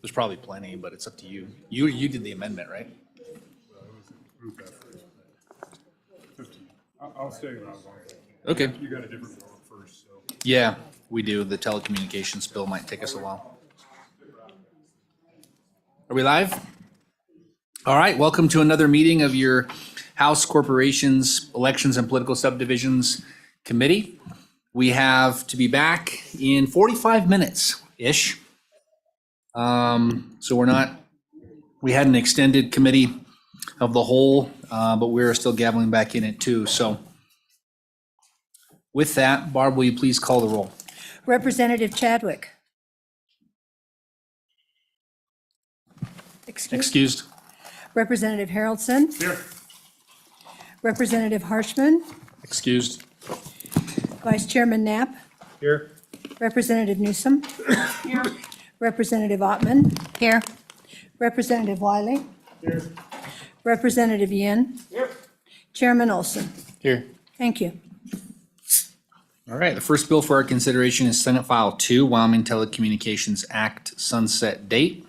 There's probably plenty, but it's up to you. You did the amendment, right? Well, it was a group effort. 15. I'll stay when I was on. Okay. You got a different bill first, so. Yeah, we do. The telecommunications bill might take us a while. Are we live? All right, welcome to another meeting of your House Corporations Elections and Political Subdivisions Committee. We have to be back in 45 minutes-ish. So we had an extended committee of the whole, but we're still gaveling back in it too. So with that, Barb, will you please call the roll? Representative Chadwick. Excused. Representative Haroldson. Here. Representative Harshman. Excused. Vice Chairman Knapp. Here. Representative Newsom. Here. Representative Ottman. Here. Representative Wiley. Here. Representative Yin. Here. Chairman Olson. Here. Thank you. All right, the first bill for our consideration is Senate File 2, Wyoming Telecommunications Act sunset date.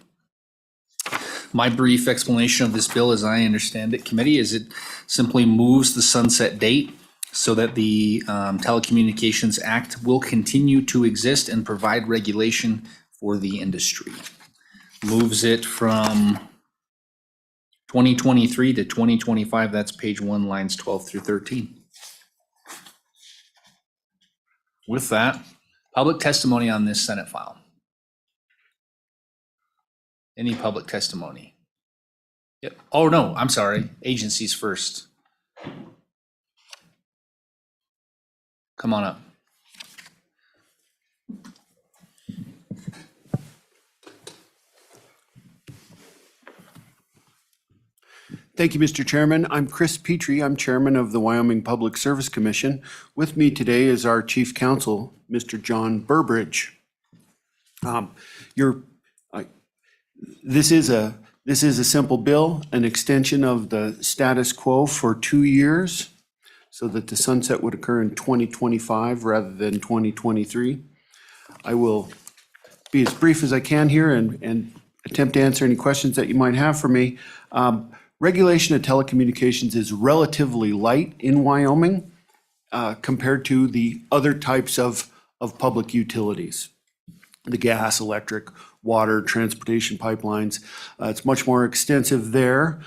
My brief explanation of this bill, as I understand it, committee, is it simply moves the sunset date so that the Telecommunications Act will continue to exist and provide regulation for the industry. Moves it from 2023 to 2025. That's page 1, lines 12 through 13. With that, public testimony on this Senate file. Any public testimony? Yep. Oh, no, I'm sorry. Agencies first. Come on up. Thank you, Mr. Chairman. I'm Chris Petrie. I'm Chairman of the Wyoming Public Service Commission. With me today is our Chief Counsel, Mr. John Burbridge. This is a simple bill, an extension of the status quo for 2 years so that the sunset would occur in 2025 rather than 2023. I will be as brief as I can here and attempt to answer any questions that you might have for me. Regulation of telecommunications is relatively light in Wyoming compared to the other types of public utilities. The gas, electric, water, transportation pipelines. It's much more extensive there.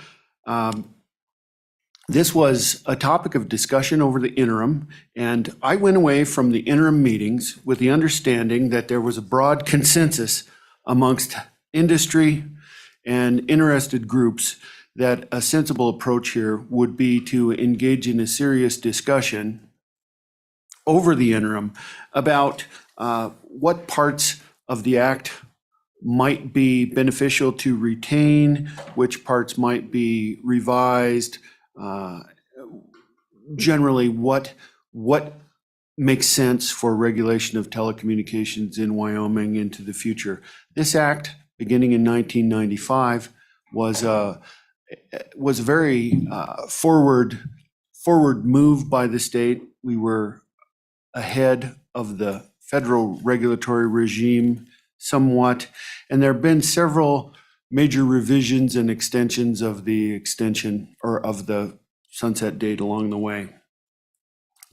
This was a topic of discussion over the interim, and I went away from the interim meetings with the understanding that there was a broad consensus amongst industry and interested groups that a sensible approach here would be to engage in a serious discussion over the interim about what parts of the act might be beneficial to retain, which parts might be revised, generally what makes sense for regulation of telecommunications in Wyoming into the future. This act, beginning in 1995, was a very forward move by the state. We were ahead of the federal regulatory regime somewhat, and there have been several major revisions and extensions of the extension or of the sunset date along the way.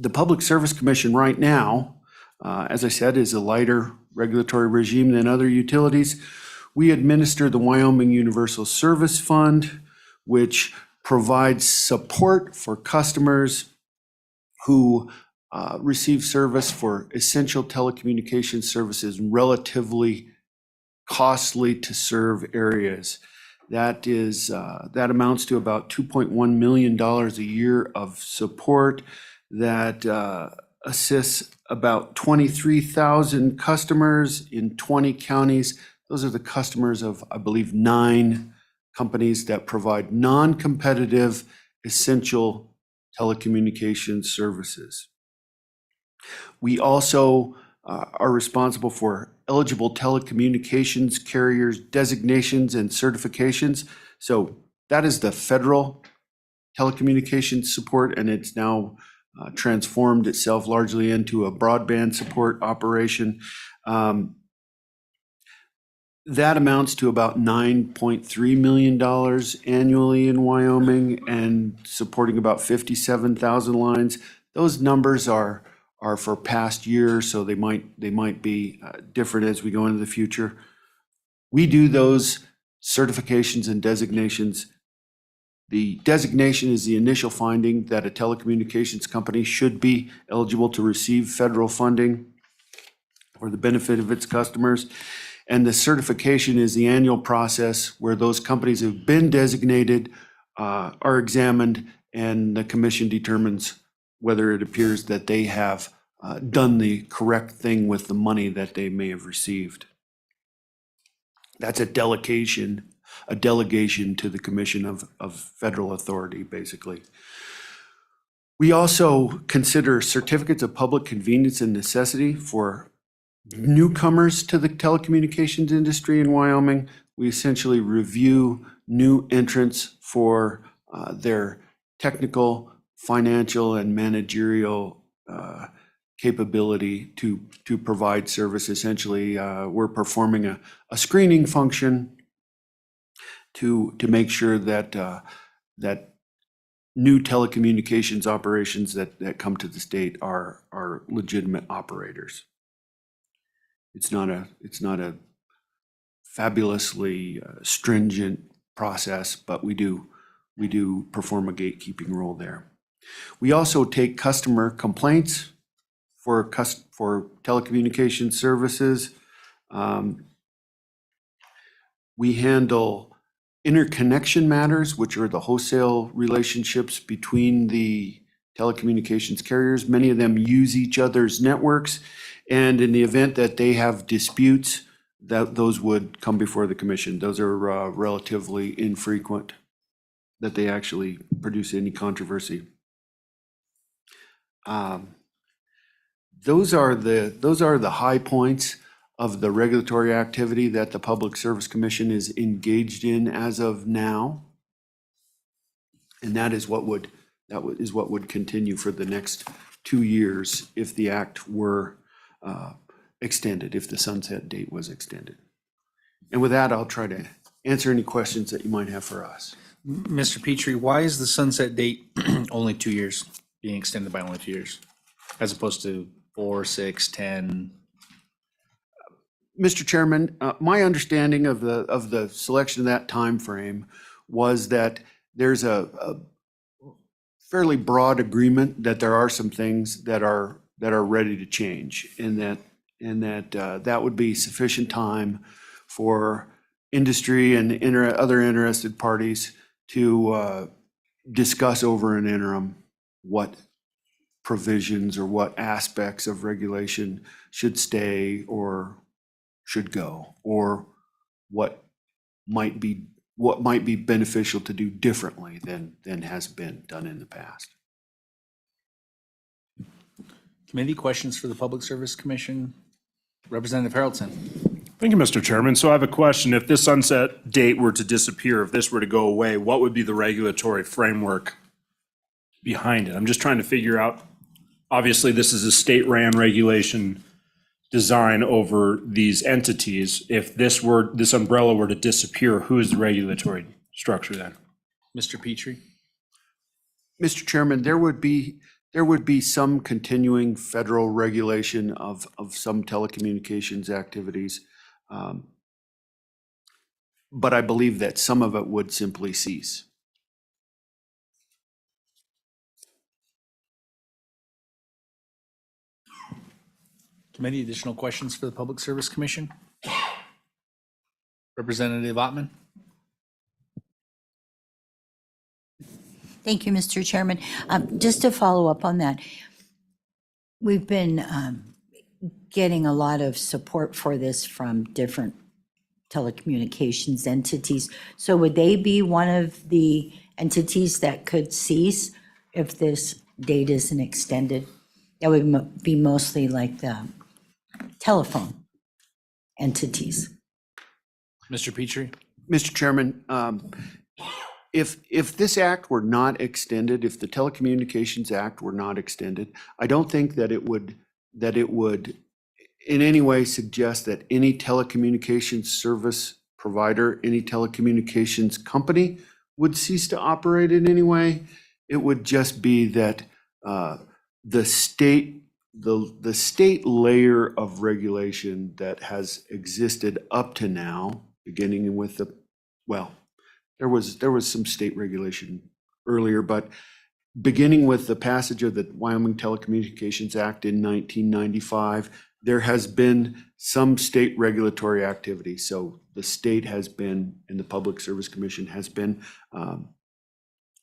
The Public Service Commission right now, as I said, is a lighter regulatory regime than other utilities. We administer the Wyoming Universal Service Fund, which provides support for customers who receive service for essential telecommunications services in relatively costly to serve areas. That amounts to about $2.1 million a year of support that assists about 23,000 customers in 20 counties. Those are the customers of, I believe, 9 companies that provide non-competitive essential telecommunications services. We also are responsible for eligible telecommunications carriers designations and certifications. So that is the federal telecommunications support, and it's now transformed itself largely into a broadband support operation. That amounts to about $9.3 million annually in Wyoming and supporting about 57,000 lines. Those numbers are for past years, so they might be different as we go into the future. We do those certifications and designations. The designation is the initial finding that a telecommunications company should be eligible to receive federal funding for the benefit of its customers. And the certification is the annual process where those companies who have been designated are examined, and the commission determines whether it appears that they have done the correct thing with the money that they may have received. That's a delegation to the commission of federal authority, basically. We also consider certificates of public convenience and necessity for newcomers to the telecommunications industry in Wyoming. We essentially review new entrants for their technical, financial, and managerial capability to provide service. Essentially, we're performing a screening function to make sure that that new telecommunications operations that come to the state are legitimate operators. It's not a fabulously stringent process, but we do perform a gatekeeping role there. We also take customer complaints for telecommunications services. We handle interconnection matters, which are the wholesale relationships between the telecommunications carriers. Many of them use each other's networks, and in the event that they have disputes, those would come before the commission. Those are relatively infrequent that they actually produce any controversy. Those are the high points of the regulatory activity that the Public Service Commission is engaged in as of now. And that is what would continue for the next 2 years if the act were extended, if the sunset date was extended. And with that, I'll try to answer any questions that you might have for us. Mr. Petrie, why is the sunset date only 2 years, being extended by only 2 years, as opposed to 4, 6, 10? Mr. Chairman, my understanding of the selection of that time frame was that there's a fairly broad agreement that there are some things that are ready to change, and that would be sufficient time for industry and other interested parties to discuss over an interim what provisions or what aspects of regulation should stay or should go, or what might be beneficial to do differently than has been done in the past. Committee questions for the Public Service Commission? Representative Haraldson. Thank you, Mr. Chairman. So I have a question. If this sunset date were to disappear, if this were to go away, what would be the regulatory framework behind it? I'm just trying to figure out, obviously, this is a state-ran regulation design over these entities. If this umbrella were to disappear, who is the regulatory structure then? Mr. Petrie. Mr. Chairman, there would be some continuing federal regulation of some telecommunications activities, but I believe that some of it would simply cease. Committee, additional questions for the Public Service Commission? Representative Ottman. Thank you, Mr. Chairman. Just to follow up on that, we've been getting a lot of support for this from different telecommunications entities. So would they be one of the entities that could cease if this date isn't extended? That would be mostly like the telephone entities. Mr. Petrie. Mr. Chairman, if this act were not extended, if the Telecommunications Act were not extended, I don't think that it would in any way suggest that any telecommunications service provider, any telecommunications company would cease to operate in any way. It would just be that the state layer of regulation that has existed up to now, beginning with there was some state regulation earlier, but beginning with the passage of the Wyoming Telecommunications Act in 1995, there has been some state regulatory activity. So the state has been, and the Public Service Commission has been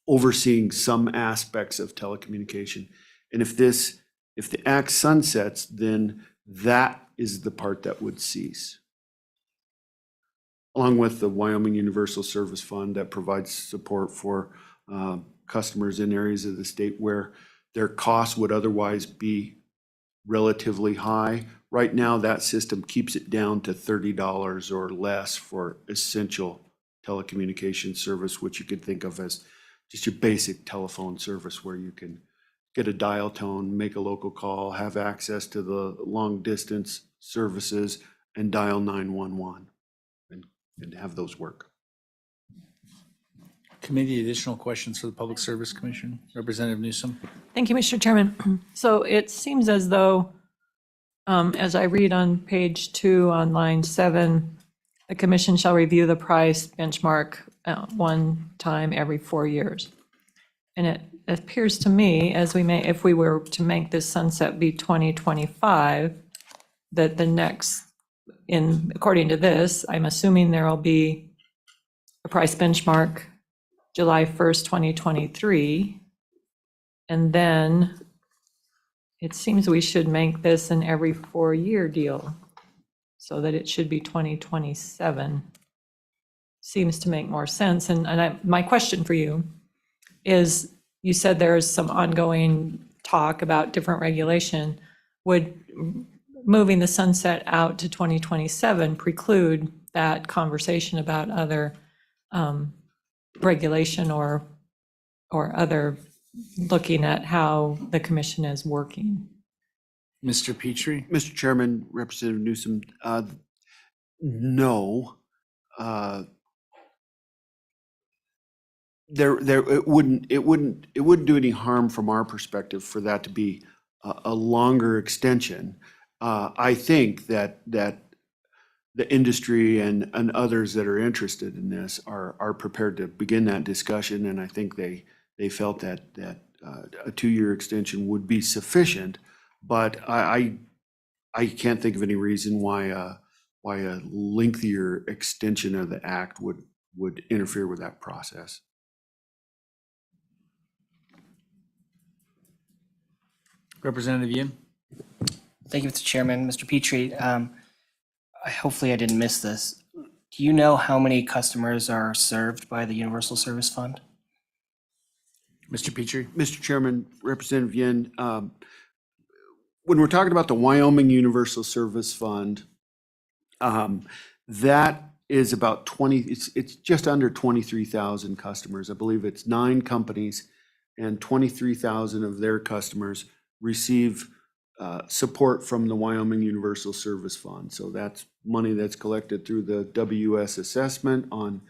overseeing some aspects of telecommunication. And if the act sunsets, then that is the part that would cease. Along with the Wyoming Universal Service Fund that provides support for customers in areas of the state where their costs would otherwise be relatively high. Right now, that system keeps it down to $30 or less for essential telecommunications service, which you could think of as just your basic telephone service where you can get a dial tone, make a local call, have access to the long distance services, and dial 911 and have those work. Committee, additional questions for the Public Service Commission? Representative Newsom? Thank you, Mr. Chairman. So it seems as though, as I read on page 2 on line 7, the commission shall review the price benchmark one time every 4 years. And it appears to me, as if we were to make this sunset be 2025, that the next, according to this, I'm assuming there will be a price benchmark July 1st, 2023. And then it seems we should make this an every 4-year deal so that it should be 2027. Seems to make more sense. And my question for you is, you said there's some ongoing talk about different regulation. Would moving the sunset out to 2027 preclude that conversation about other regulation or other looking at how the commission is working? Mr. Petrie? Mr. Chairman, Representative Newsom, no. It wouldn't do any harm from our perspective for that to be a longer extension. I think that the industry and others that are interested in this are prepared to begin that discussion, and I think they felt that a 2-year extension would be sufficient. But I can't think of any reason why a lengthier extension of the act would interfere with that process. Representative Yin? Thank you, Mr. Chairman. Mr. Petrie, hopefully I didn't miss this. Do you know how many customers are served by the Universal Service Fund? Mr. Petrie? Mr. Chairman, Representative Yin, when we're talking about the Wyoming Universal Service Fund, that is about it's just under 23,000 customers. I believe it's 9 companies, and 23,000 of their customers receive support from the Wyoming Universal Service Fund. So that's money that's collected through the WS assessment on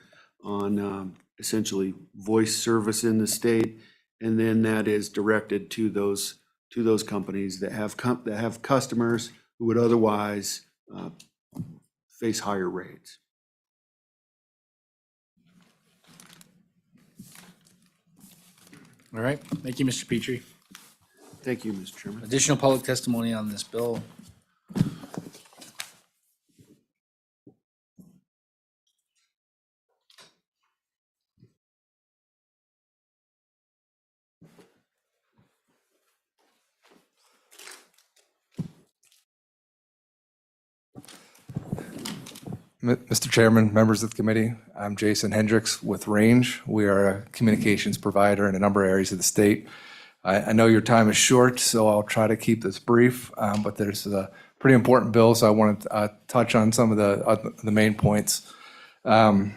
essentially voice service in the state, and then that is directed to those companies that have customers who would otherwise face higher rates. All right. Thank you, Mr. Petrie. Thank you, Mr. Chairman. Additional public testimony on this bill? Mr. Chairman, members of the committee, I'm Jason Hendricks with Range. We are a communications provider in a number of areas of the state. I know your time is short, so I'll try to keep this brief, but there's a pretty important bill, so I want to touch on some of the main points. I'm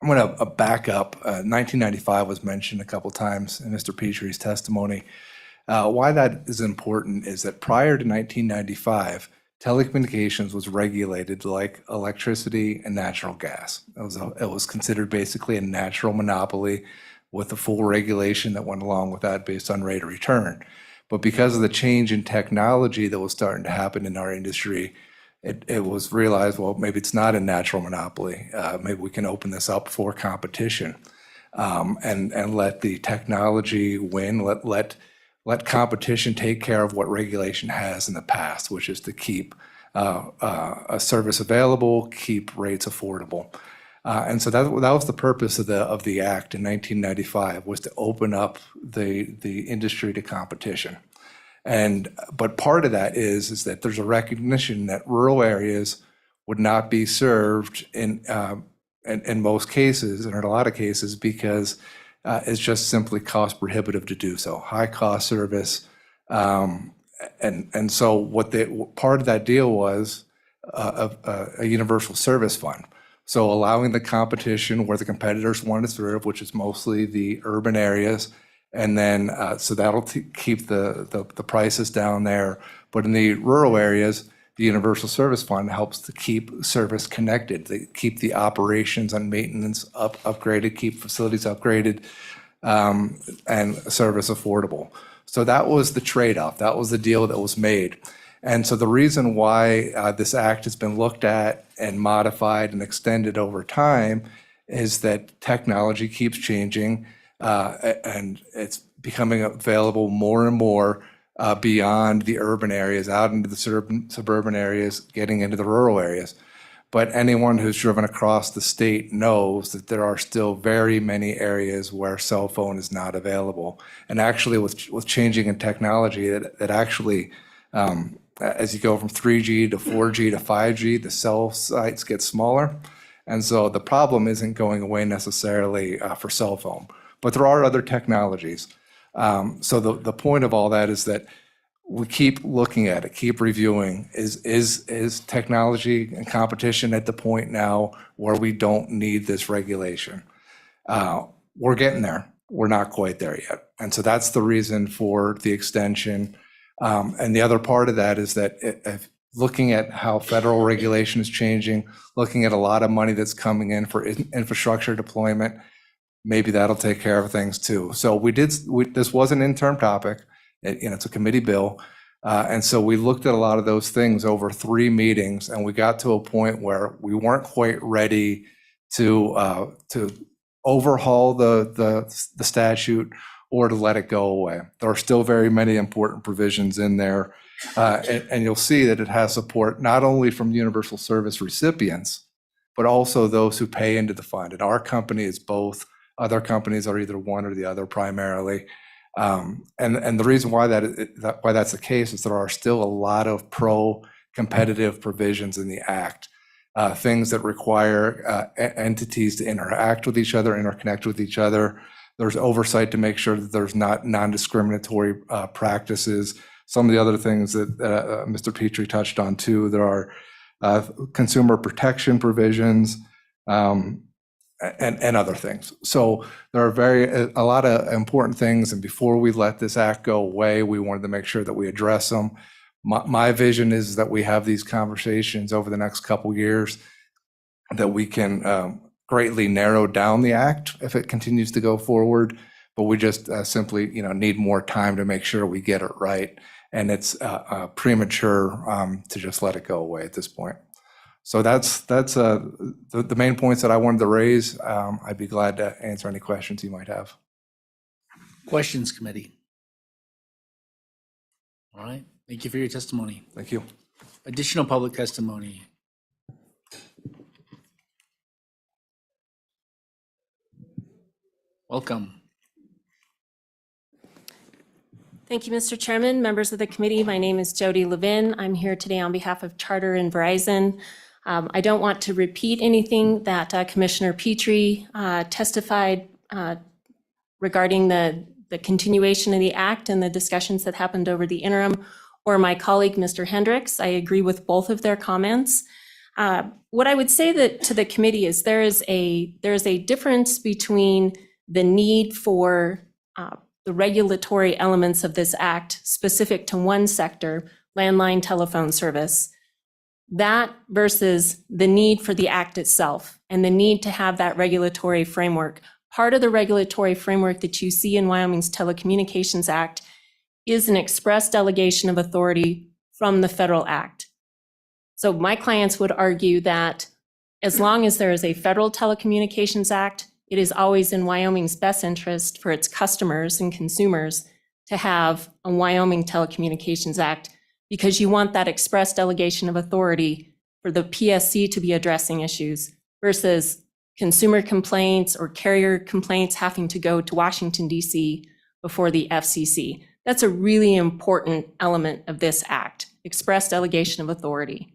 going to back up. 1995 was mentioned a couple times in Mr. Petrie's testimony. Why that is important is that prior to 1995, telecommunications was regulated like electricity and natural gas. It was considered basically a natural monopoly with the full regulation that went along with that based on rate of return. But because of the change in technology that was starting to happen in our industry, it was realized, well, maybe it's not a natural monopoly. Maybe we can open this up for competition, and let the technology win. Let competition take care of what regulation has in the past, which is to keep a service available, keep rates affordable. And so that was the purpose of the act in 1995, was to open up the industry to competition. But part of that is that there's a recognition that rural areas would not be served in most cases, and in a lot of cases, because it's just simply cost prohibitive to do so. High cost service, and so part of that deal was a universal service fund. So allowing the competition where the competitors want to serve, which is mostly the urban areas, and then so that'll keep the prices down there. But in the rural areas, the Universal Service Fund helps to keep service connected, to keep the operations and maintenance upgraded, keep facilities upgraded, and service affordable. So that was the trade-off. That was the deal that was made. And so the reason why this act has been looked at and modified and extended over time is that technology keeps changing, and it's becoming available more and more beyond the urban areas, out into the suburban areas, getting into the rural areas. But anyone who's driven across the state knows that there are still very many areas where cell phone is not available. And actually with changing in technology, that actually, as you go from 3G to 4G to 5G, the cell sites get smaller. And so the problem isn't going away necessarily for cell phone, but there are other technologies. So the point of all that is that we keep looking at it, keep reviewing. Is technology and competition at the point now where we don't need this regulation? We're getting there. We're not quite there yet. And so that's the reason for the extension. And the other part of that is that if looking at how federal regulation is changing, looking at a lot of money that's coming in for infrastructure deployment, maybe that'll take care of things too. So this was an interim topic. It's a committee bill. And so we looked at a lot of those things over 3 meetings, and we got to a point where we weren't quite ready to overhaul the statute or to let it go away. There are still very many important provisions in there. And you'll see that it has support not only from universal service recipients, but also those who pay into the fund. And our company is both. Other companies are either one or the other primarily. And the reason why that's the case is there are still a lot of pro-competitive provisions in the act, things that require entities to interact with each other, interconnect with each other. There's oversight to make sure that there's not non-discriminatory practices. Some of the other things that Mr. Petrie touched on too, there are consumer protection provisions, and other things. So there are a lot of important things. And before we let this act go away, we wanted to make sure that we address them. My vision is that we have these conversations over the next couple years, that we can greatly narrow down the act if it continues to go forward. But we just simply, need more time to make sure we get it right. And it's premature to just let it go away at this point. So that's the main points that I wanted to raise. I'd be glad to answer any questions you might have. Questions, committee? All right, thank you for your testimony. Thank you. Additional public testimony. Welcome. Thank you, Mr. Chairman, members of the committee. My name is Jody Levin. I'm here today on behalf of Charter and Verizon. I don't want to repeat anything that Commissioner Petrie testified regarding the continuation of the act and the discussions that happened over the interim, or my colleague, Mr. Hendricks. I agree with both of their comments. What I would say to the committee is there is a difference between the need for the regulatory elements of this act specific to one sector, landline telephone service, That versus the need for the act itself and the need to have that regulatory framework. Part of the regulatory framework that you see in Wyoming's Telecommunications Act is an express delegation of authority from the federal act. So my clients would argue that as long as there is a federal Telecommunications Act, it is always in Wyoming's best interest for its customers and consumers to have a Wyoming Telecommunications Act, because you want that express delegation of authority for the PSC to be addressing issues versus consumer complaints or carrier complaints having to go to Washington, D.C. before the FCC. That's a really important element of this act, express delegation of authority.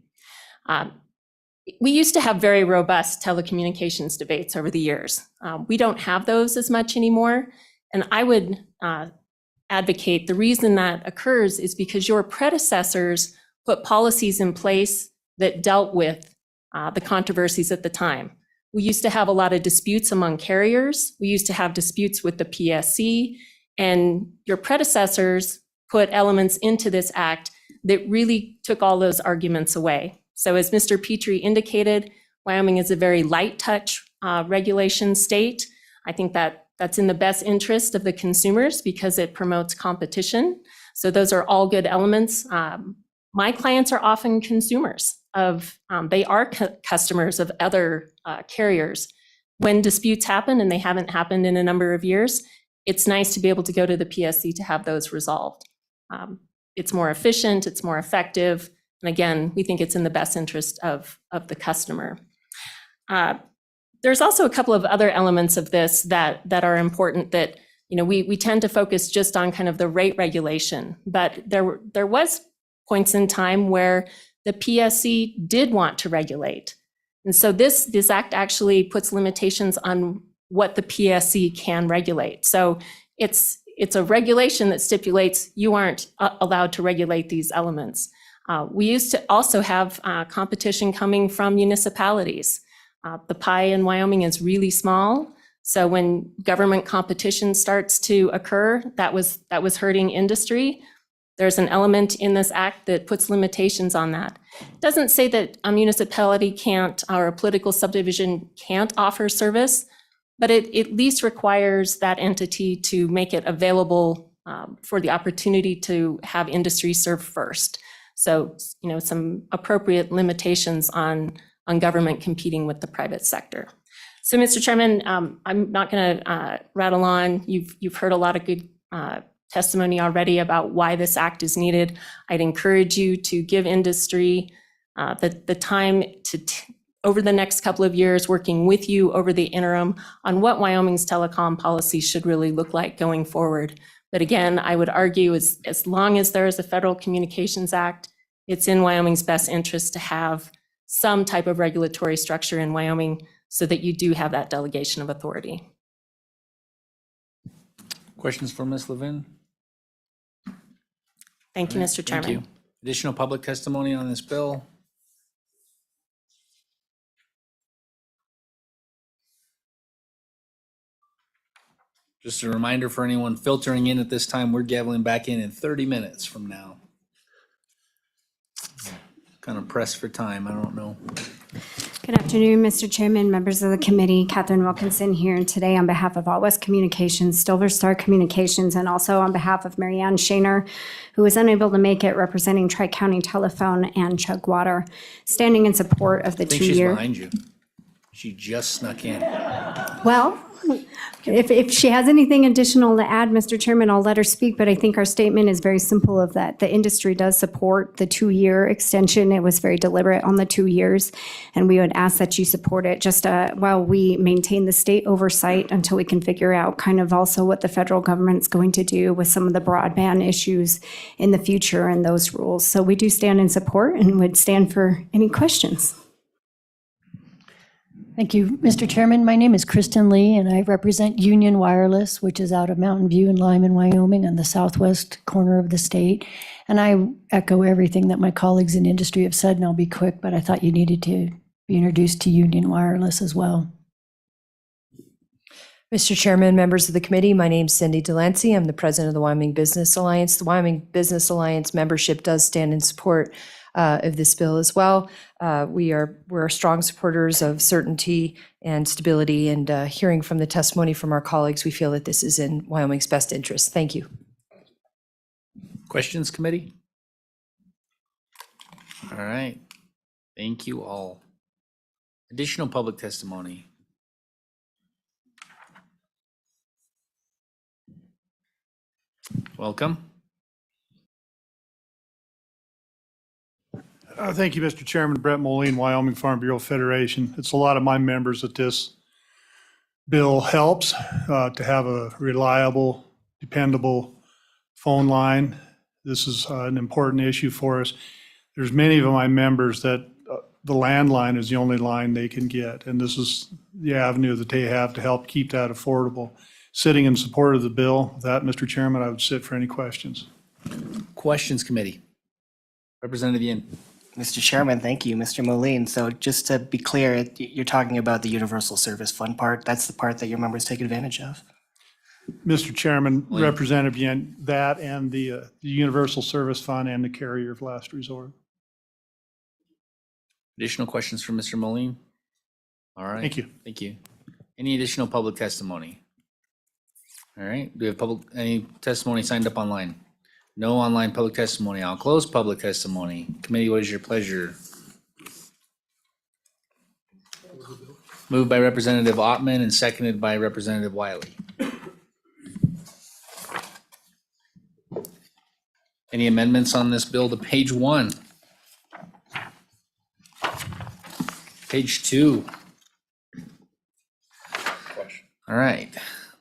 We used to have very robust telecommunications debates over the years. We don't have those as much anymore. And I would advocate the reason that occurs is because your predecessors put policies in place that dealt with the controversies at the time. We used to have a lot of disputes among carriers. We used to have disputes with the PSC, and your predecessors put elements into this act that really took all those arguments away. So as Mr. Petrie indicated, Wyoming is a very light touch regulation state. I think that that's in the best interest of the consumers because it promotes competition. So those are all good elements. My clients are often consumers of, they are customers of other carriers. When disputes happen, and they haven't happened in a number of years, it's nice to be able to go to the PSC to have those resolved. It's more efficient, it's more effective. And again, we think it's in the best interest of the customer. There's also a couple of other elements of this that are important that, we tend to focus just on kind of the rate regulation, but there was points in time where the PSC did want to regulate. And so this act actually puts limitations on what the PSC can regulate. So it's a regulation that stipulates you aren't allowed to regulate these elements. We used to also have competition coming from municipalities. The pie in Wyoming is really small. So when government competition starts to occur, that was hurting industry. There's an element in this act that puts limitations on that. It doesn't say that a municipality can't, or a political subdivision can't offer service, but it at least requires that entity to make it available for the opportunity to have industry serve first. So, some appropriate limitations on government competing with the private sector. So, Mr. Chairman, I'm not going to rattle on. You've heard a lot of good testimony already about why this act is needed. I'd encourage you to give industry the time to, over the next couple of years, working with you over the interim on what Wyoming's telecom policy should really look like going forward. But again, I would argue as long as there is a Federal Communications Act, it's in Wyoming's best interest to have some type of regulatory structure in Wyoming so that you do have that delegation of authority. Questions for Ms. Levin? Thank you, Mr. Thank Chairman. you. Additional public testimony on this bill? Just a reminder for anyone filtering in at this time, we're gaveling back in 30 minutes from now. Kind of pressed for time, I don't know. Good afternoon, Mr. Chairman, members of the committee. Catherine Wilkinson here today on behalf of All West Communications, Silver Star Communications, and also on behalf of Marianne Shaner, who was unable to make it, representing Tri-County Telephone and Chugwater, standing in support of the I think she's two-year. behind you. She just snuck in. Well, if she has anything additional to add, Mr. Chairman, I'll let her speak, but I think our statement is very simple of that. The industry does support the 2-year extension. It was very deliberate on the 2 years, and we would ask that you support it just while we maintain the state oversight until we can figure out kind of also what the federal government's going to do with some of the broadband issues in the future and those rules. So we do stand in support and would stand for any questions. Thank you, Mr. Chairman. My name is Kristen Lee, and I represent Union Wireless, which is out of Mountain View and Lyman, Wyoming, on the southwest corner of the state. And I echo everything that my colleagues in industry have said, and I'll be quick, but I thought you needed to be introduced to Union Wireless as well. Mr. Chairman, members of the committee, my name is Cindy Delancey. I'm the president of the Wyoming Business Alliance. The Wyoming Business Alliance membership does stand in support of this bill as well. We're strong supporters of certainty and stability, and hearing from the testimony from our colleagues, we feel that this is in Wyoming's best interest. Thank you. Questions, committee? All right. Thank you all. Additional public testimony. Welcome. Thank you, Mr. Chairman. Brett Moline, Wyoming Farm Bureau Federation. It's a lot of my members that this bill helps to have a reliable, dependable phone line. This is an important issue for us. There's many of my members that the landline is the only line they can get, and this is the avenue that they have to help keep that affordable. Sitting in support of the bill, with that, Mr. Chairman, I would sit for any questions. Questions, committee. Representative Yin. Mr. Chairman, thank you, Mr. Moline. So just to be clear, you're talking about the Universal Service Fund part. That's the part that your members take advantage of. Mr. Chairman, Representative Yen, that and the Universal Service Fund and the carrier of last resort. Additional questions from Mr. Moline? All right. Thank you. Thank you. Any additional public testimony? All right. Do we have any testimony signed up online? No online public testimony. I'll close public testimony. Committee, what is your pleasure? Moved by Representative Ottman and seconded by Representative Wiley. Any amendments on this bill to page 1? Page 2. All right.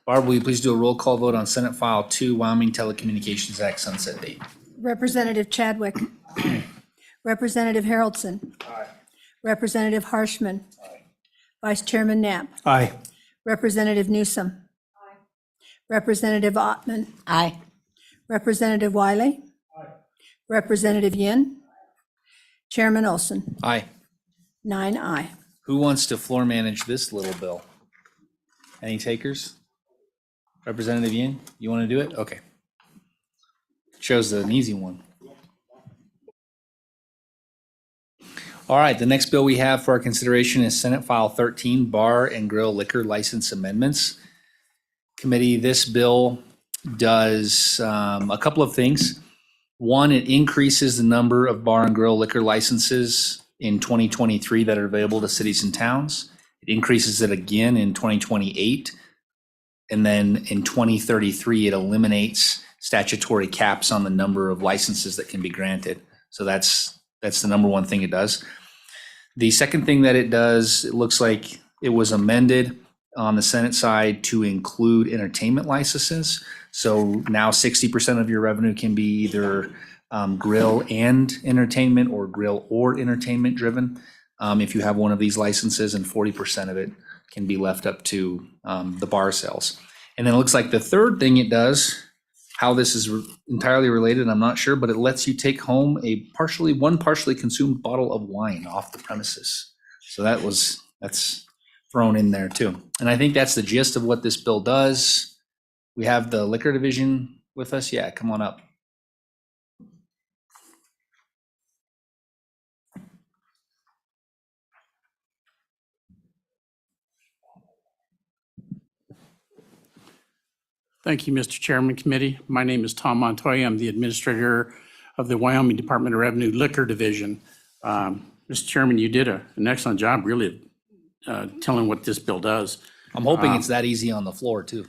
Barb, will you please do a roll call vote on Senate File 2, Wyoming Telecommunications Act sunset date? Representative Chadwick. Representative Haroldson. Representative Harshman. Vice Chairman Knapp. Aye. Representative Newsom. Representative Ottman. Aye. Representative Wiley. Representative Yin. Chairman Olson. Aye. 9 aye. Who wants to floor manage this little bill? Any takers? Representative Yin, you want to do it? Okay. Shows an easy one. All right, the next bill we have for our consideration is Senate File 13, Bar and Grill Liquor License Amendments. Committee, this bill does a couple of things. One, it increases the number of bar and grill liquor licenses in 2023 that are available to cities and towns. It increases it again in 2028. And then in 2033, it eliminates statutory caps on the number of licenses that can be granted. So that's the number one thing it does. The second thing that it does, it looks like it was amended on the Senate side to include entertainment licenses. So now 60% of your revenue can be either grill and entertainment or grill or entertainment driven. If you have one of these licenses, and 40% of it can be left up to the bar sales. And then it looks like the third thing it does, how this is entirely related, I'm not sure, but it lets you take home one partially consumed bottle of wine off the premises. So that's thrown in there too. And I think that's the gist of what this bill does. We have the liquor division with us. Yeah, come on up. Thank you, Mr. Chairman Committee. My name is Tom Montoya. I'm the administrator of the Wyoming Department of Revenue Liquor Division. Mr. Chairman, you did an excellent job really telling what this bill does. I'm hoping it's that easy on the floor too.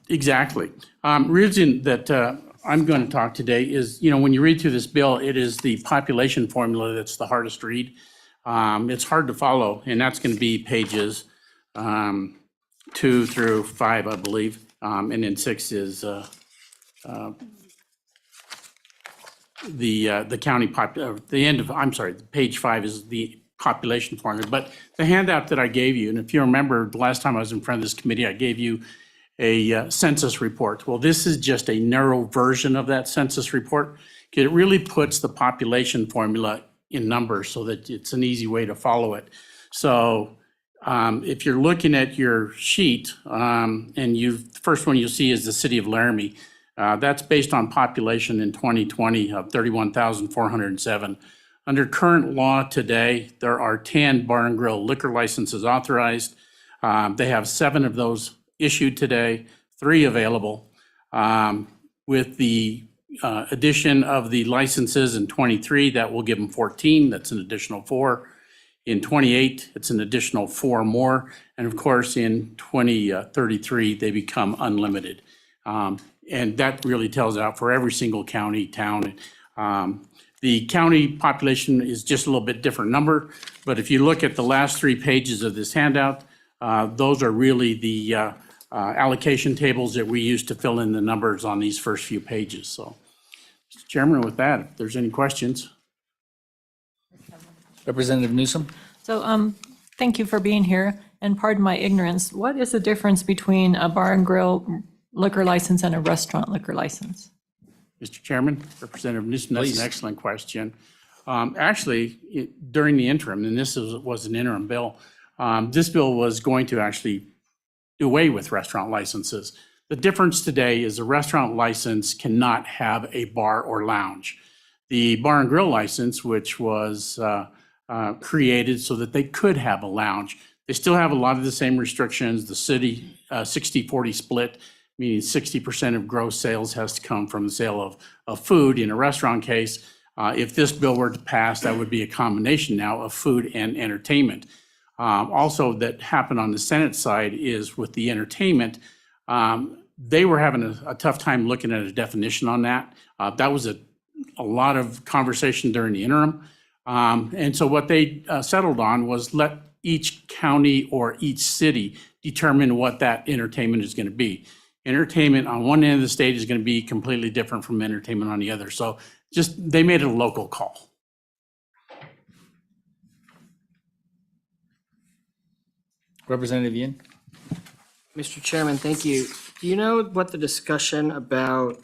Exactly. Reason that I'm going to talk today is, when you read through this bill, it is the population formula that's the hardest read. It's hard to follow, and that's going to be pages 2 through 5, I believe, and then 6 is the county page 5 is the population formula. But the handout that I gave you, and if you remember the last time I was in front of this committee, I gave you a census report. Well, this is just a narrow version of that census report. It really puts the population formula in numbers so that it's an easy way to follow it. So if you're looking at your sheet, and the first one you'll see is the city of Laramie. That's based on population in 2020 of 31,407. Under current law today, there are 10 bar and grill liquor licenses authorized. They have 7 of those issued today, 3 available. With the addition of the licenses in 23, that will give them 14. That's an additional 4. In 28, it's an additional 4 more. And of course, in 2033, they become unlimited. And that really tells out for every single county, town. The county population is just a little bit different number, but if you look at the last 3 pages of this handout, those are really the allocation tables that we use to fill in the numbers on these first few pages. So, Mr. Chairman, with that, if there's any questions. Representative Newsom? So, thank you for being here, and pardon my ignorance. What is the difference between a bar and grill liquor license and a restaurant liquor license? Mr. Chairman, Representative Newsom, that's Please. an excellent question. Actually, during the interim, and this was an interim bill, this bill was going to actually do away with restaurant licenses. The difference today is a restaurant license cannot have a bar or lounge. The bar and grill license, which was created so that they could have a lounge, they still have a lot of the same restrictions. The city 60-40 split, meaning 60% of gross sales has to come from the sale of food. In a restaurant case, if this bill were to pass, that would be a combination now of food and entertainment. Also, that happened on the Senate side is with the entertainment, they were having a tough time looking at a definition on that. That was a lot of conversation during the interim. And so what they settled on was let each county or each city determine what that entertainment is going to be. Entertainment on one end of the state is going to be completely different from entertainment on the other. So just, they made it a local call. Representative Yin? Mr. Chairman, thank you. Do you know what the discussion about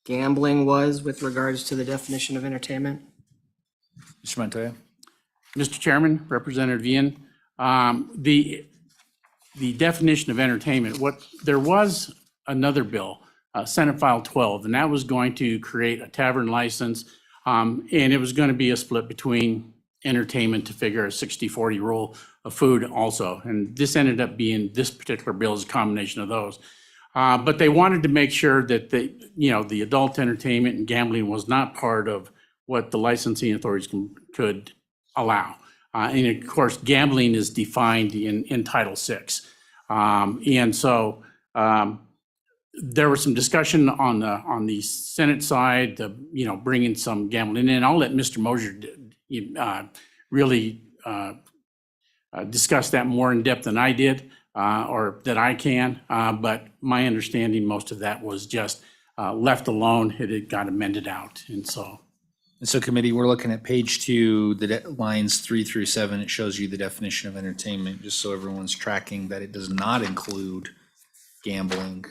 gambling was with regards to the definition of entertainment? Mr. Montoya? Mr. Chairman, Representative Yin, the definition of entertainment, there was another bill, Senate File 12, and that was going to create a tavern license, and it was going to be a split between entertainment to figure a 60-40 rule of food also. And this ended up being, this particular bill is a combination of those. But they wanted to make sure that the adult entertainment and gambling was not part of what the licensing authorities could allow. And of course, gambling is defined in Title VI. And so there was some discussion on the Senate side, bringing some gambling in. I'll let Mr. Mosier really discuss that more in depth than I did, or that I can. But my understanding, most of that was just left alone. It had got amended out, and so. And so committee, we're looking at page 2, lines 3 through 7. It shows you the definition of entertainment, just so everyone's tracking that it does not include gambling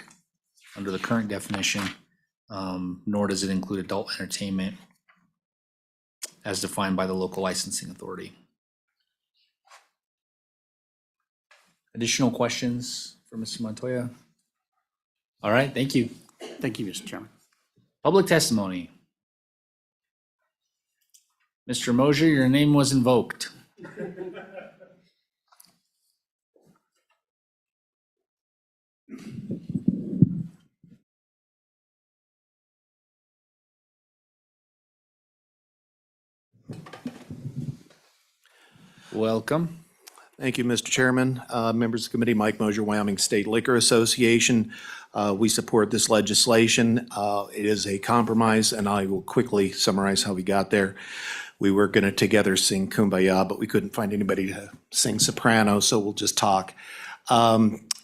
under the current definition, nor does it include adult entertainment as defined by the local licensing authority. Additional questions for Mr. Montoya? All right, thank you. Thank you, Mr. Chairman. Public testimony. Mr. Mosier, your name was invoked. Welcome. Thank you, Mr. Chairman. Members of the committee, Mike Mosier, Wyoming State Liquor Association. We support this legislation. It is a compromise, and I will quickly summarize how we got there. We were going to together sing Kumbaya, but we couldn't find anybody to sing soprano, so we'll just talk.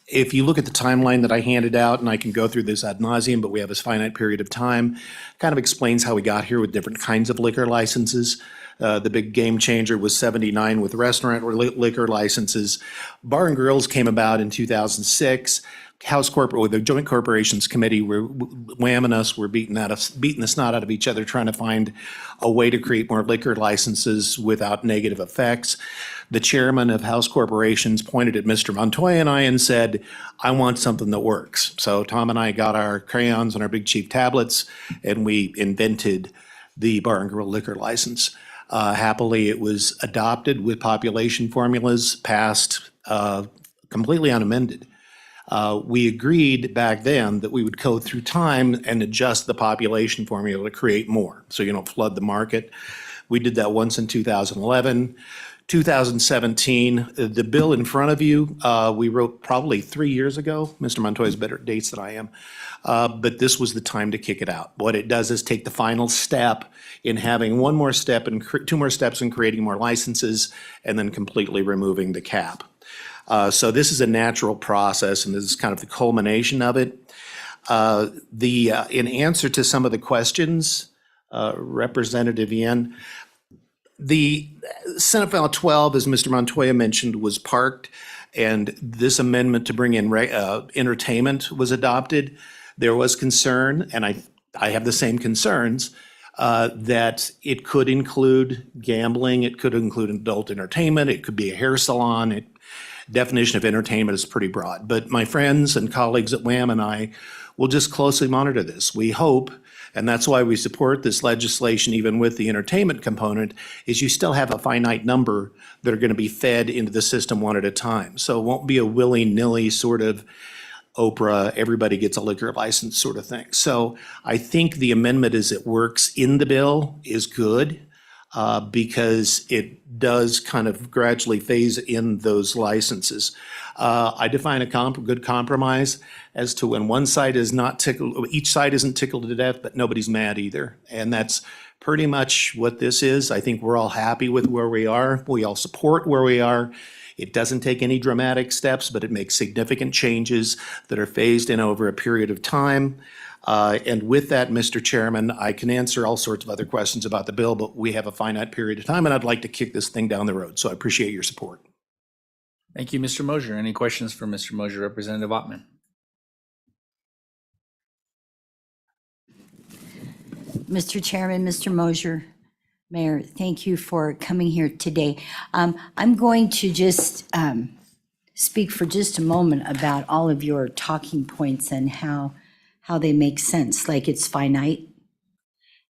If you look at the timeline that I handed out, and I can go through this ad nauseum, but we have a finite period of time, kind of explains how we got here with different kinds of liquor licenses. The big game changer was 79 with restaurant or liquor licenses. Bar and grills came about in 2006. with the Joint Corporations Committee, Wham and us were beating the snot out of each other trying to find a way to create more liquor licenses without negative effects. The chairman of House Corporations pointed at Mr. Montoya and I and said, I want something that works. So Tom and I got our crayons and our Big Chief tablets, and we invented the bar and grill liquor license. Happily, it was adopted with population formulas, passed completely unamended. We agreed back then that we would go through time and adjust the population formula to create more, so you don't flood the market. We did that once in 2011. 2017, the bill in front of you, we wrote probably 3 years ago. Mr. Montoya's better at dates than I am. But this was the time to kick it out. What it does is take the final step in having one more step and two more steps in creating more licenses and then completely removing the cap. So this is a natural process, and this is kind of the culmination of it. In answer to some of the questions, Representative Yen, the Senate File 12, as Mr. Montoya mentioned, was parked, and this amendment to bring in entertainment was adopted. There was concern, and I have the same concerns, that it could include gambling, it could include adult entertainment, it could be a hair salon. Definition of entertainment is pretty broad. But my friends and colleagues at WHAM and I will just closely monitor this. We hope, and that's why we support this legislation even with the entertainment component, is you still have a finite number that are going to be fed into the system one at a time. So it won't be a willy-nilly sort of Oprah, everybody gets a liquor license sort of thing. So I think the amendment as it works in the bill is good because it does kind of gradually phase in those licenses. I define a good compromise as to when one side is not tickled, each side isn't tickled to death, but nobody's mad either. And that's pretty much what this is. I think we're all happy with where we are. We all support where we are. It doesn't take any dramatic steps, but it makes significant changes that are phased in over a period of time. And with that, Mr. Chairman, I can answer all sorts of other questions about the bill, but we have a finite period of time, and I'd like to kick this thing down the road. So I appreciate your support. Thank you, Mr. Mosier. Any questions for Mr. Mosier, Representative Ottman? Mr. Chairman, Mr. Mosier, Mayor, thank you for coming here today. I'm going to just speak for just a moment about all of your talking points and how they make sense. Like it's finite,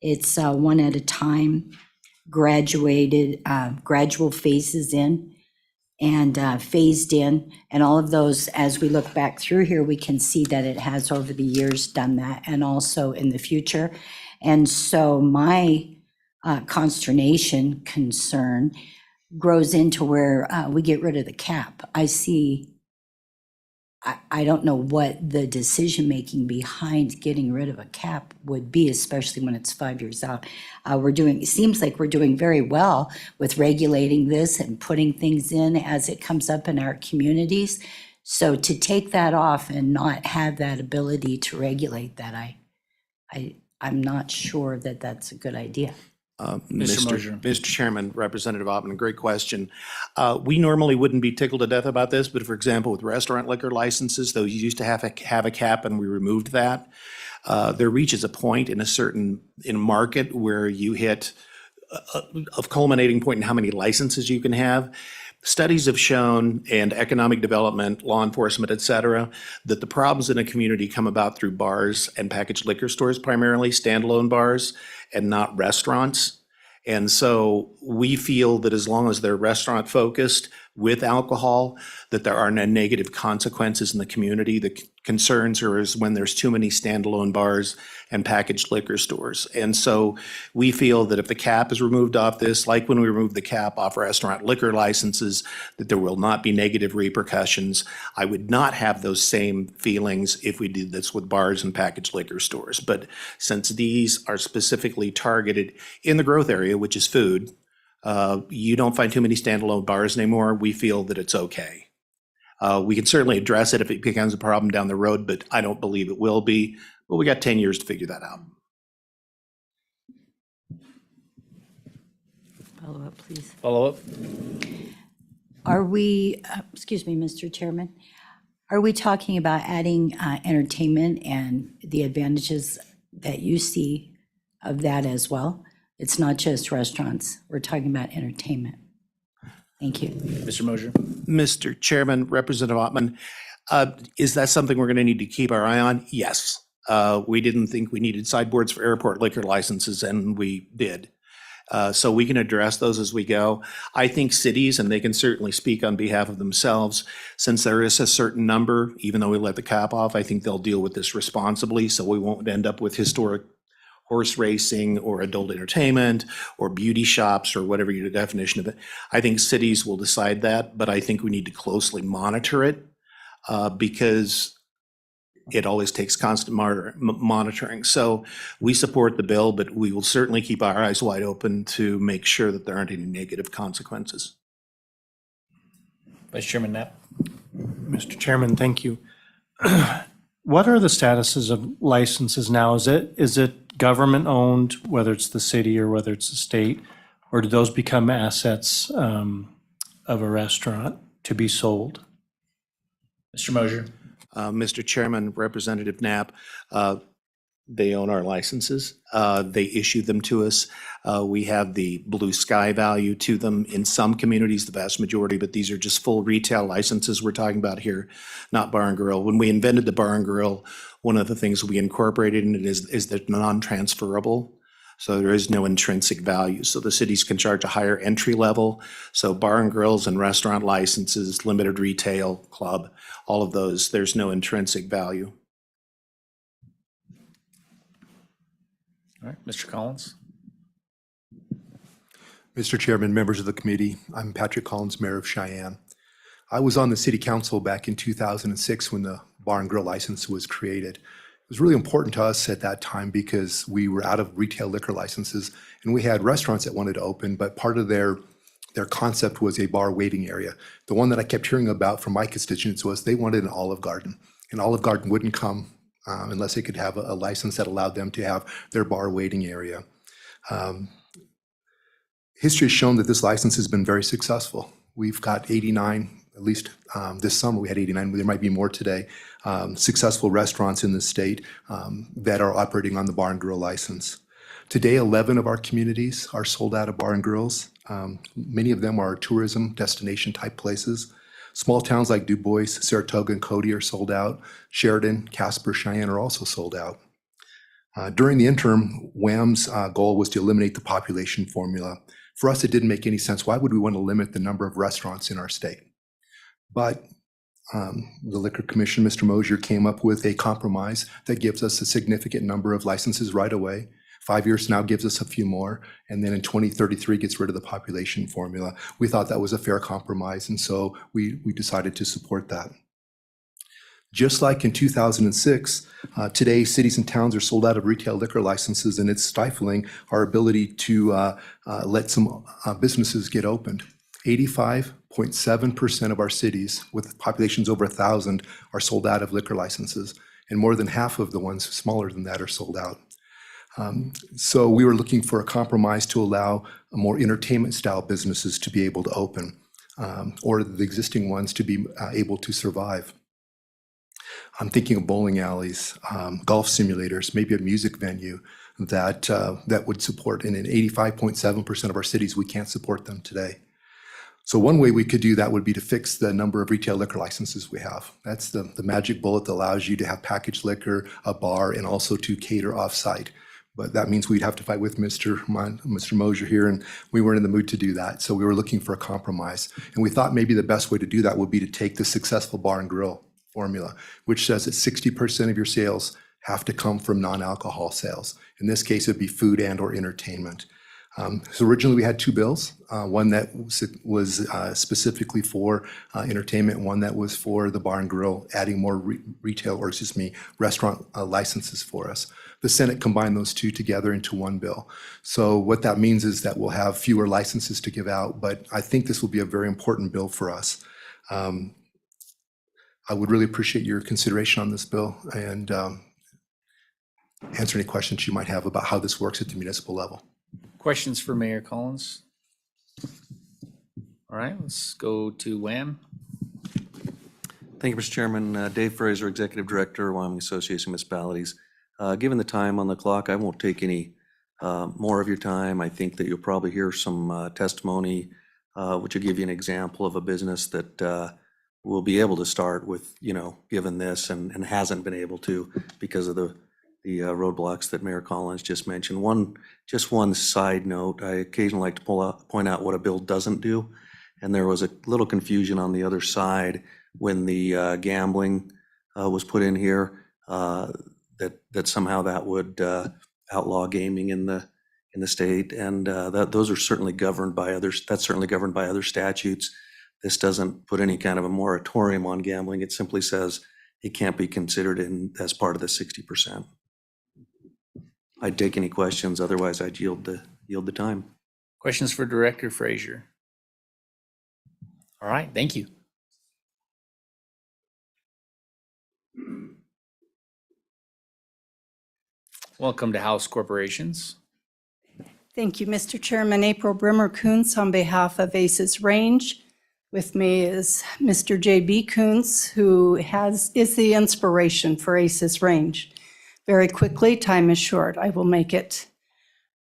it's one at a time, gradual phases in and phased in. And all of those, as we look back through here, we can see that it has over the years done that and also in the future. And so my consternation, concern grows into where we get rid of the cap. I don't know what the decision-making behind getting rid of a cap would be, especially when it's 5 years out. It seems like we're doing very well with regulating this and putting things in as it comes up in our communities. So to take that off and not have that ability to regulate that, I'm not sure that that's a good idea. Mr. Chairman, Representative Ottman, great question. We normally wouldn't be tickled to death about this, but for example, with restaurant liquor licenses, those used to have a cap and we removed that. There reaches a point in a market where you hit a culminating point in how many licenses you can have. Studies have shown, and economic development, law enforcement, et cetera, that the problems in a community come about through bars and packaged liquor stores, primarily standalone bars, and not restaurants. And so we feel that as long as they're restaurant focused with alcohol, that there are no negative consequences in the community. The concerns are is when there's too many standalone bars and packaged liquor stores. And so we feel that if the cap is removed off this, like when we removed the cap off restaurant liquor licenses, that there will not be negative repercussions. I would not have those same feelings if we did this with bars and packaged liquor stores. But since these are specifically targeted in the growth area, which is food, you don't find too many standalone bars anymore. We feel that it's okay. We can certainly address it if it becomes a problem down the road, but I don't believe it will be. But we got 10 years to figure that out. Follow up, please. Follow up? Are we, excuse me, Mr. Chairman, Are we talking about adding entertainment and the advantages that you see of that as well? It's not just restaurants. We're talking about entertainment. Thank you. Mr. Mosier? Mr. Chairman, Representative Ottman, is that something we're going to need to keep our eye on? Yes. We didn't think we needed sideboards for airport liquor licenses, and we did. So we can address those as we go. I think cities, and they can certainly speak on behalf of themselves, since there is a certain number, even though we let the cap off, I think they'll deal with this responsibly, so we won't end up with historic horse racing or adult entertainment or beauty shops or whatever your definition of it. I think cities will decide that, but I think we need to closely monitor it because it always takes constant monitoring. So we support the bill, but we will certainly keep our eyes wide open to make sure that there aren't any negative consequences. Vice Chairman Knapp? Mr. Chairman, thank you. What are the statuses of licenses now? Is it government-owned, whether it's the city or whether it's the state? Or do those become assets of a restaurant to be sold? Mr. Mosier? Mr. Chairman, Representative Knapp, they own our licenses. They issue them to us. We have the blue sky value to them in some communities, the vast majority, but these are just full retail licenses we're talking about here, not bar and grill. When we invented the bar and grill, one of the things we incorporated in it is that non-transferable. So there is no intrinsic value. So the cities can charge a higher entry level. So bar and grills and restaurant licenses, limited retail, club, all of those, there's no intrinsic value. All right, Mr. Collins? Mr. Chairman, members of the committee, I'm Patrick Collins, Mayor of Cheyenne. I was on the City Council back in 2006 when the bar and grill license was created. It was really important to us at that time because we were out of retail liquor licenses and we had restaurants that wanted to open, but part of their concept was a bar waiting area. The one that I kept hearing about from my constituents was they wanted an Olive Garden, and Olive Garden wouldn't come unless they could have a license that allowed them to have their bar waiting area. History has shown that this license has been very successful. We've got 89, at least this summer we had 89, there might be more today, successful restaurants in the state that are operating on the bar and grill license. Today, 11 of our communities are sold out of bar and grills. Many of them are tourism destination type places. Small towns like Du Bois, Saratoga, and Cody are sold out. Sheridan, Casper, Cheyenne are also sold out. During the interim, WHAM's goal was to eliminate the population formula. For us, it didn't make any sense. Why would we want to limit the number of restaurants in our state? But the Liquor Commission, Mr. Mosier, came up with a compromise that gives us a significant number of licenses right away. 5 years now gives us a few more, and then in 2033 gets rid of the population formula. We thought that was a fair compromise, and so we decided to support that. Just like in 2006, today cities and towns are sold out of retail liquor licenses, and it's stifling our ability to let some businesses get opened. 85.7% of our cities with populations over 1,000 are sold out of liquor licenses, and more than half of the ones smaller than that are sold out. So we were looking for a compromise to allow more entertainment style businesses to be able to open, or the existing ones to be able to survive. I'm thinking of bowling alleys, golf simulators, maybe a music venue that would support, and in 85.7% of our cities, we can't support them today. So one way we could do that would be to fix the number of retail liquor licenses we have. That's the magic bullet that allows you to have packaged liquor, a bar, and also to cater off-site. But that means we'd have to fight with Mr. Mosier here, and we weren't in the mood to do that. So we were looking for a compromise. And we thought maybe the best way to do that would be to take the successful bar and grill formula, which says that 60% of your sales have to come from non-alcohol sales. In this case, it'd be food and or entertainment. So originally we had two bills, one that was specifically for entertainment, one that was for the bar and grill, adding more restaurant licenses for us. The Senate combined those two together into one bill. So what that means is that we'll have fewer licenses to give out, but I think this will be a very important bill for us. I would really appreciate your consideration on this bill and answer any questions you might have about how this works at the municipal level. Questions for Mayor Collins? All right, let's go to WHAM. Thank you, Mr. Chairman. Dave Fraser, Executive Director, Wyoming Association of Municipalities. Given the time on the clock, I won't take any more of your time. I think that you'll probably hear some testimony, which will give you an example of a business that will be able to start with, given this and hasn't been able to because of the roadblocks that Mayor Collins just mentioned. Just one side note, I occasionally like to point out what a bill doesn't do. And there was a little confusion on the other side when the gambling was put in here, that somehow that would outlaw gaming in the state. And those are certainly governed by others. That's certainly governed by other statutes. This doesn't put any kind of a moratorium on gambling. It simply says it can't be considered as part of the 60%. I'd take any questions, otherwise I'd yield the time. Questions for Director Frazier? All right, thank you. Welcome to House Corporations. Thank you, Mr. Chairman. April Brimmer Kuntz on behalf of ACES Range. With me is Mr. J.B. Kuntz, who is the inspiration for ACES Range. Very quickly, time is short. I will make it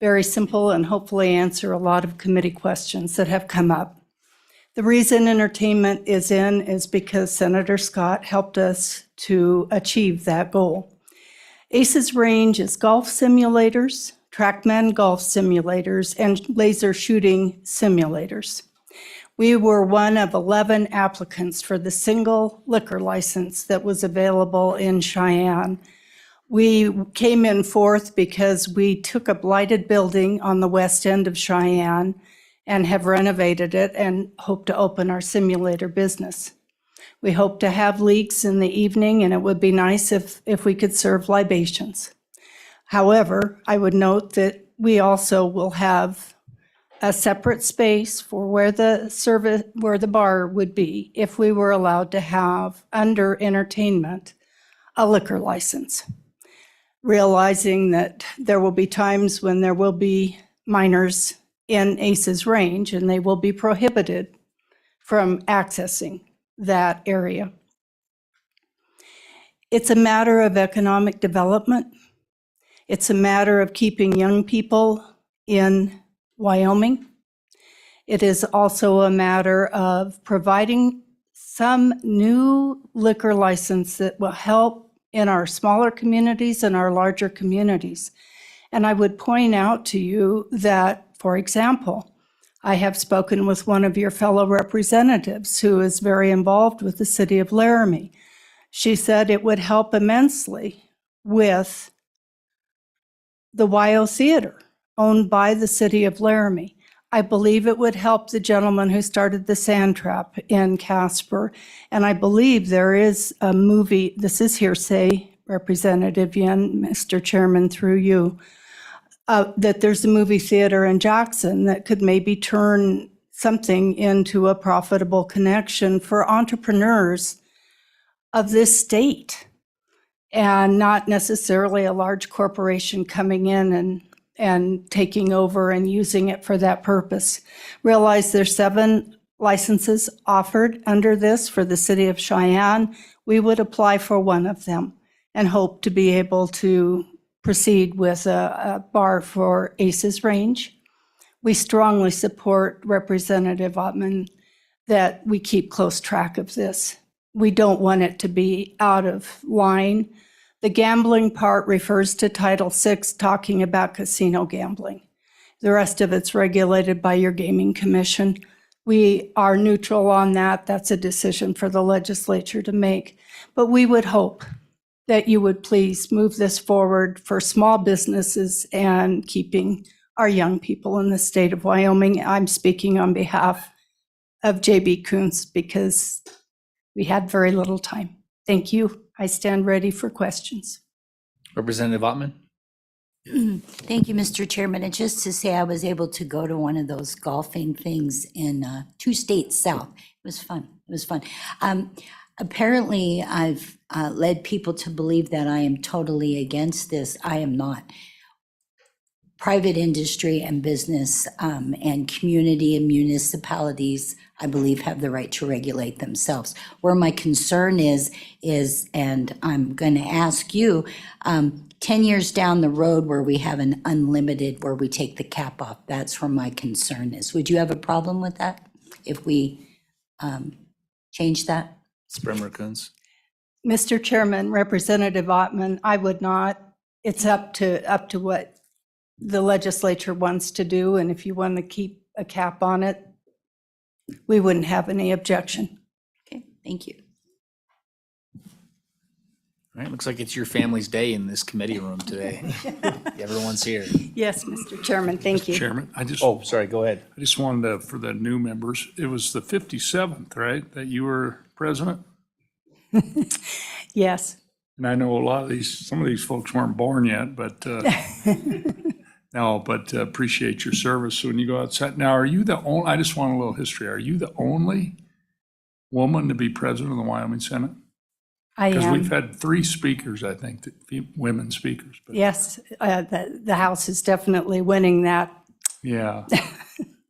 very simple and hopefully answer a lot of committee questions that have come up. The reason entertainment is in is because Senator Scott helped us to achieve that goal. ACES Range is golf simulators, TrackMan golf simulators, and laser shooting simulators. We were one of 11 applicants for the single liquor license that was available in Cheyenne. We came in fourth because we took a blighted building on the west end of Cheyenne and have renovated it and hope to open our simulator business. We hope to have leagues in the evening, and it would be nice if we could serve libations. However, I would note that we also will have a separate space for where the bar would be if we were allowed to have under entertainment a liquor license. Realizing that there will be times when there will be minors in ACES Range and they will be prohibited from accessing that area. It's a matter of economic development. It's a matter of keeping young people in Wyoming. It is also a matter of providing some new liquor license that will help in our smaller communities and our larger communities. And I would point out to you that, for example, I have spoken with one of your fellow representatives who is very involved with the city of Laramie. She said it would help immensely with the WYO Theater, owned by the city of Laramie. I believe it would help the gentleman who started the Sand Trap in Casper. And I believe there is a movie, this is hearsay, Representative Yen, Mr. Chairman, through you, that there's a movie theater in Jackson that could maybe turn something into a profitable connection for entrepreneurs of this state, and not necessarily a large corporation coming in and taking over and using it for that purpose. Realize there's 7 licenses offered under this for the city of Cheyenne. We would apply for one of them and hope to be able to proceed with a bar for ACES Range. We strongly support Representative Ottman that we keep close track of this. We don't want it to be out of line. The gambling part refers to Title VI, talking about casino gambling. The rest of it's regulated by your Gaming Commission. We are neutral on that. That's a decision for the legislature to make. But we would hope that you would please move this forward for small businesses and keeping our young people in the state of Wyoming. I'm speaking on behalf of J.B. Kuntz because we had very little time. Thank you. I stand ready for questions. Representative Ottman? Thank you, Mr. Chairman. And just to say, I was able to go to one of those golfing things in 2 states south. It was fun. It was fun. Apparently, I've led people to believe that I am totally against this. I am not. private industry and business and community and municipalities, I believe, have the right to regulate themselves. Where my concern is, and I'm going to ask you, 10 years down the road where we have an unlimited, where we take the cap off, that's where my concern is. Would you have a problem with that if we change that? Spremer Kunz. Mr. Chairman, Representative Ottman, I would not. It's up to what the legislature wants to do, and if you want to keep a cap on it, we wouldn't have any objection. Okay, thank you. All right, looks like it's your family's day in this committee room today. Everyone's here. Yes, Mr. Chairman, thank you. Chairman, I just, Oh, sorry, go ahead. I just wanted to, for the new members, it was the 57th, right, that you were president? Yes. And I know a lot of these, some of these folks weren't born yet, but, no, but appreciate your service. So when you go outside, now, are you the only, I just want a little history. Are you the only woman to be president of the Wyoming Senate? I Because am. we've had 3 speakers, I think, women speakers. But Yes, the House is definitely winning that. yeah.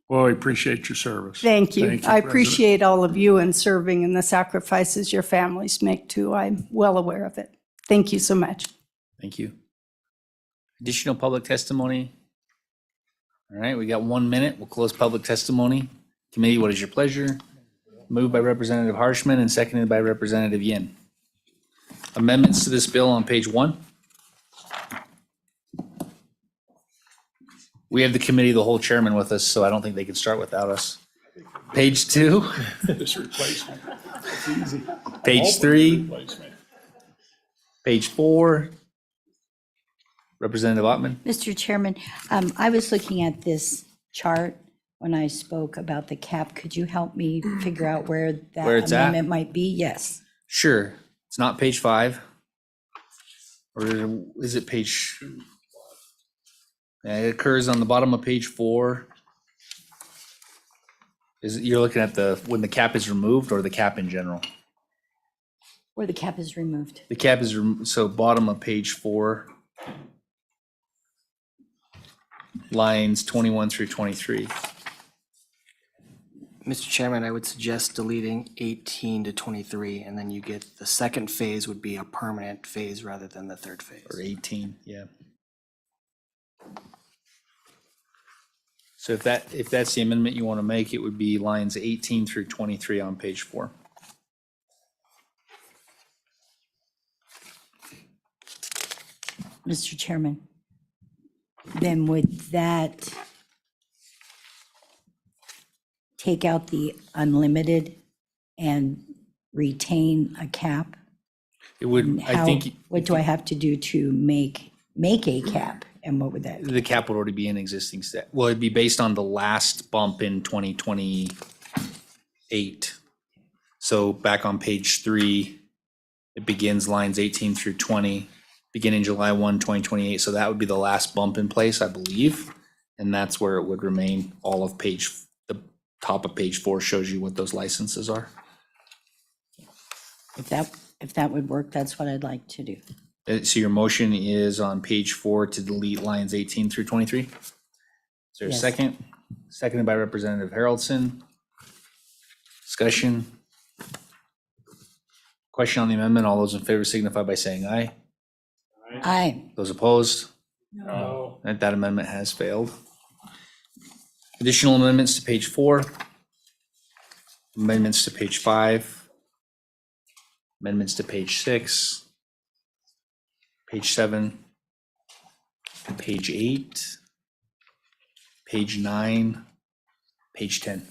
Well, I appreciate your service. Thank you. I President. appreciate all of you in serving and the sacrifices your families make too. I'm well aware of it. Thank you so much. Thank you. Additional public testimony? All right, we got 1 minute. We'll close public testimony. Committee, what is your pleasure? Moved by Representative Harshman and seconded by Representative Yin. Amendments to this bill on page 1. We have the committee, the whole chairman with us, so I don't think they can start without us. Page 2, This replacement. It's easy. page 3, Replacement. page 4. Representative Ottman? Mr. Chairman, I was looking at this chart when I spoke about the cap. Could you help me figure out where that Where it's at? amendment might be? Yes. Sure. It's not page 5. Or is it page? It occurs on the bottom of page 4. You're looking at when the cap is removed or the cap in general? Where the cap is removed. The cap is, so bottom of page 4. Lines 21 through 23. Mr. Chairman, I would suggest deleting 18 to 23, and then you get, the second phase would be a permanent phase rather than the third phase. Or 18, yeah. So if that's the amendment you want to make, it would be lines 18 through 23 on page 4. Mr. Chairman, then would that take out the unlimited and retain a cap? It would, And I how- think. What do I have to do to make a cap? And what would that? The cap would already be in existing stat. Well, it'd be based on the last bump in 2028. So back on page 3, it begins lines 18 through 20, beginning July 1, 2028. So that would be the last bump in place, I believe. And that's where it would remain. All of the top of page 4 shows you what those licenses are. If that would work, that's what I'd like to do. So your motion is on page 4 to delete lines 18 through 23? Is there a Yes. second? Seconded by Representative Haroldson. Discussion? Question on the amendment. All those in favor signify by saying aye. Aye. Those opposed? No. And that amendment has failed. Additional amendments to page 4. Amendments to page 5. Amendments to page 6. Page 7. Page 8. Page 9. Page 10.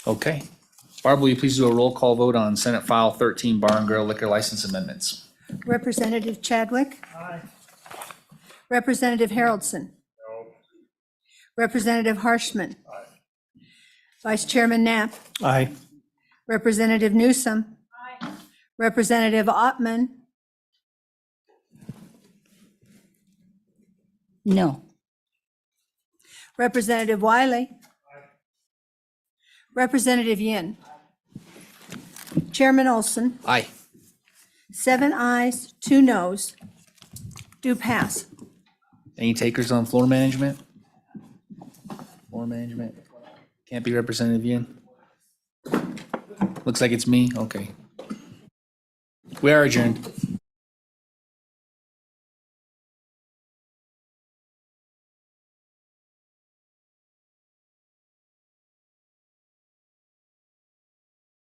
Okay. Barb, will you please do a roll call vote on Senate File 13 Bar and Grill liquor license amendments? Representative Chadwick? Aye. Representative Haroldson? No. Representative Harshman? Aye. Vice Chairman Knapp? Aye. Representative Newsom? Aye. Representative Ottman? No. Representative Wiley? Aye. Representative Yin? Chairman Olson? Aye. 7 ayes, 2 noes. Do pass. Any takers on floor management? Floor management? Can't be Representative Yin? Looks like it's me, okay. We are adjourned.